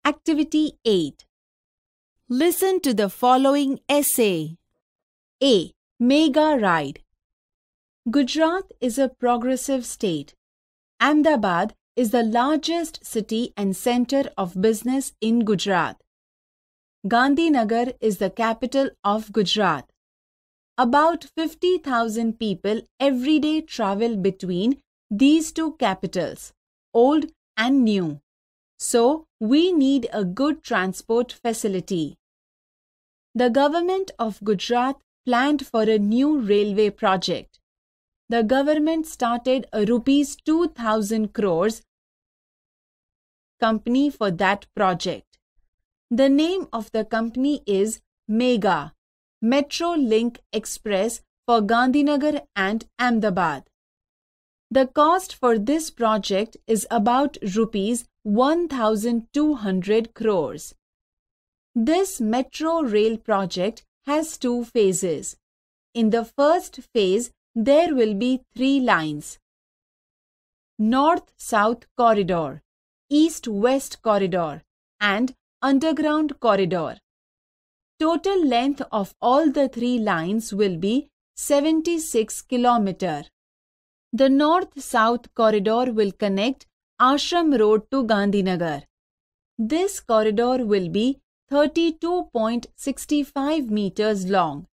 Activity 8. Listen to the following essay. A. Mega Ride. Gujarat is a progressive state. Ahmedabad is the largest city and center of business in Gujarat. Gandhinagar is the capital of Gujarat. About 50,000 people every day travel between these two capitals, old and new. So, we need a good transport facility. The government of Gujarat planned for a new railway project. The government started a rupees 2,000 crores company for that project. The name of the company is Mega, Metro Link Express for Gandhinagar and Ahmedabad. The cost for this project is about rupees 1,200 crores. This metro rail project has two phases. In the first phase, there will be 3 lines: North-South Corridor, East-West Corridor, and Underground Corridor. Total length of all the 3 lines will be 76 km. The North-South Corridor will connect Ashram Road to Gandhinagar. This corridor will be 32.65 meters long.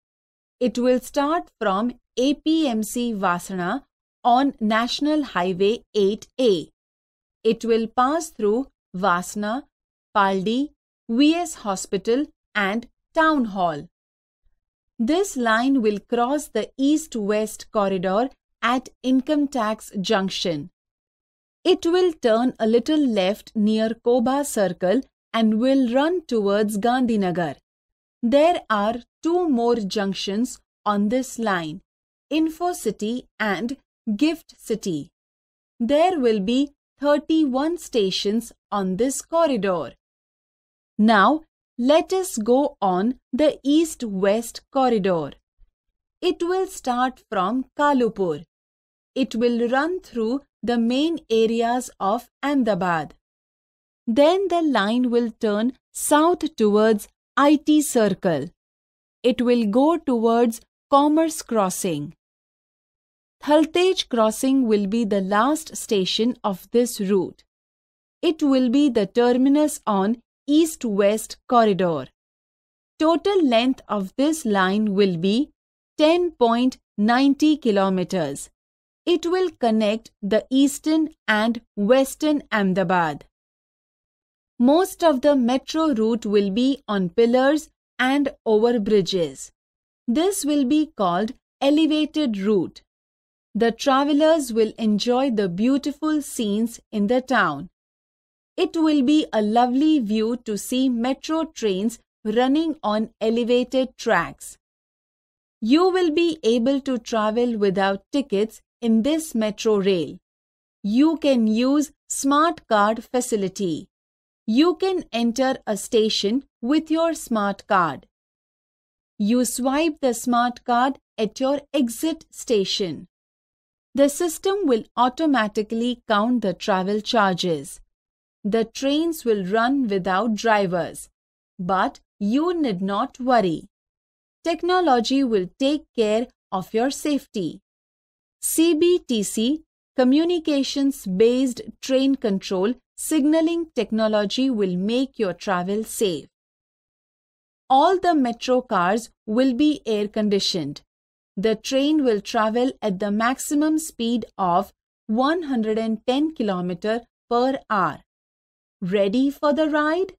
It will start from APMC Vasana on National Highway 8A. It will pass through Vasana, Paldi, VS Hospital and Town Hall. This line will cross the East-West Corridor at Income Tax Junction. It will turn a little left near Koba Circle and will run towards Gandhinagar. There are 2 more junctions on this line, Info City and Gift City. There will be 31 stations on this corridor. Now, let us go on the East-West Corridor. It will start from Kalupur. It will run through the main areas of Ahmedabad. Then the line will turn south towards IT Circle. It will go towards Commerce Crossing. Thaltej Crossing will be the last station of this route. It will be the terminus on East-West Corridor. Total length of this line will be 10.90 kilometers. It will connect the eastern and western Ahmedabad. Most of the metro route will be on pillars and over bridges. This will be called elevated route. The travelers will enjoy the beautiful scenes in the town. It will be a lovely view to see metro trains running on elevated tracks. You will be able to travel without tickets in this metro rail. You can use smart card facility. You can enter a station with your smart card. You swipe the smart card at your exit station. The system will automatically count the travel charges. The trains will run without drivers, but you need not worry. Technology will take care of your safety. CBTC, Communications-Based Train Control Signaling Technology will make your travel safe. All the metro cars will be air-conditioned. The train will travel at the maximum speed of 110 km per hour. Ready for the ride?